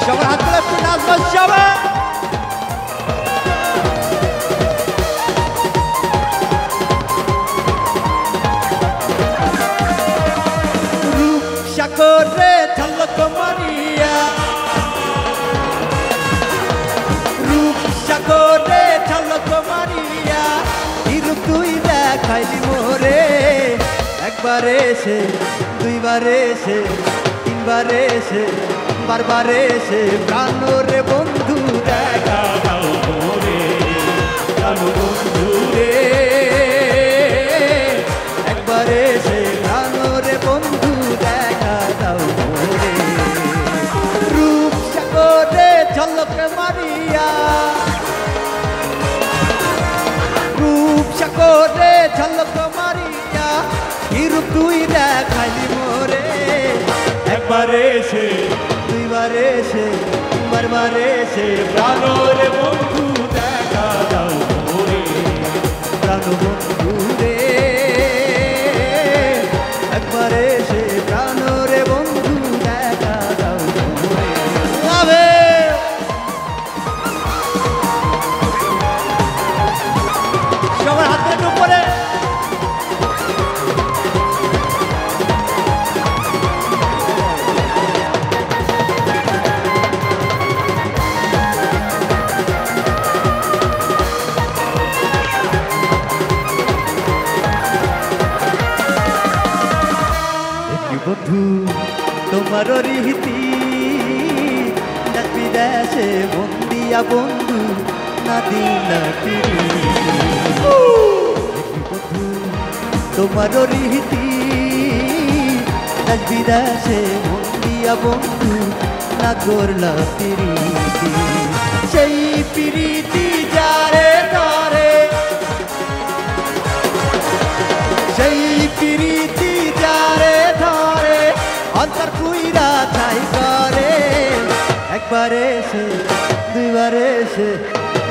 সবার হাত তুলে একটু নাচবো সবাই। রূপসাগরে ঝলক মারিয়া, রূপসাগরে ঝলক মারিয়া, হিরু তুই দেখাইলি মোরে। একবার এসে, দুইবার এসে, তিনবার এসে, বারবার এসে প্রাণ রে বন্ধু দেখা দাও মোরে, প্রাণ বন্ধু রে। একবার এসে প্রাণ রে বন্ধু দেখা দাও মোরে। রূপসাগরে ঝলক মারিয়া, রূপসাগরে ঝলক মারিয়া, হিরু তুই দেখাইলি মোরে। একবার এসে, দুইবার এসে, বারবার এসে প্রাণ রে বন্ধু দেখা দাও মোরে, প্রাণ বন্ধু রে। একবার এসে প্রাণ রে বন্ধু দেখা দাও মোরে। সবার হাতের উপরে বন্ধু তোমার রীতি, বিদেশে বন্দিয়া বন্ধু না দিলা ফিরি। বন্ধু তোমার রীতি, বিদেশে বন্দিয়া বন্ধু না করলা ফিরি। সেই প্রীতি যারে ধরে, সেই প্রীতি যারে ধরে, অন্তর কুইরা ছাই করে। একবার এসে, দুইবার এসে,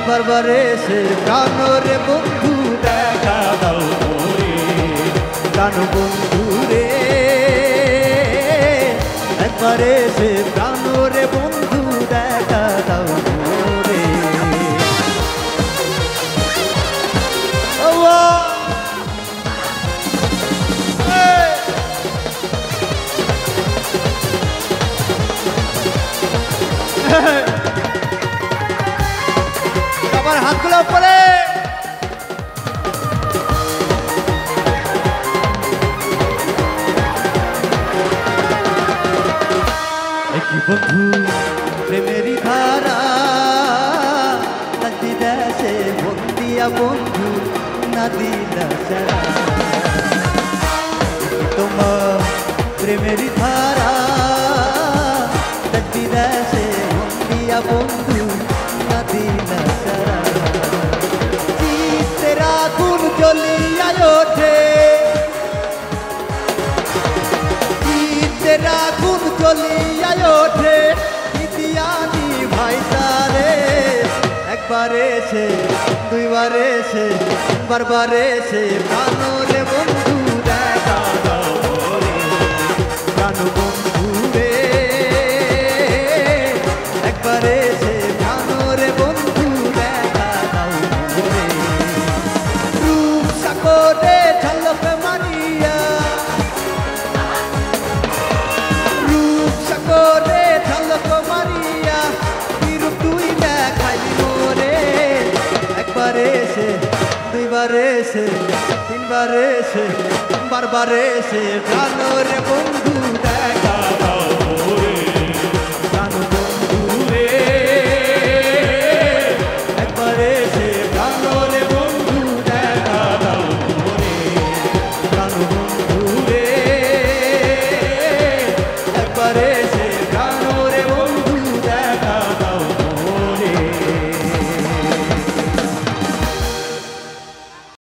বারবার এসে প্রাণ রে বন্ধু দেখা দাও মোরে, প্রাণ বন্ধু রে। একবার এসে প্রাণ রে বন্ধু দেখা দাও মোরে। সবার হাতগুলো উপরে। একই বন্ধু প্রেমেরই ধারা, বিদেশে বন্দিয়া বন্ধু না দিলা সারা। তোমার প্রেমেরই ধারা, বিদেশে বন্দিয়া বন্ধু না দিলা সারা। চিত্তের আগুন জ্বলিয়া ওঠে, চিত্তের আগুন জ্বলিয়া ওঠে, ইতিহানি ভাই তারে। একবার এসে, দুইবার এসে, বারবার এসে প্রাণ রে বন্ধু দেখা দাও মোরে, প্রাণ বন্ধু রে। একবার এসে প্রাণ রে বন্ধু দেখা দাও মোরে। রূপসাগরে ঝলক মারিয়া, রূপসাগরে ঝলক মারিয়া, হিরু তুই দেখাইলি মোরে। একবার এসে, দুইবার এসে, তিনবার এসে, বারবার এসে প্রাণ রে বন্ধু।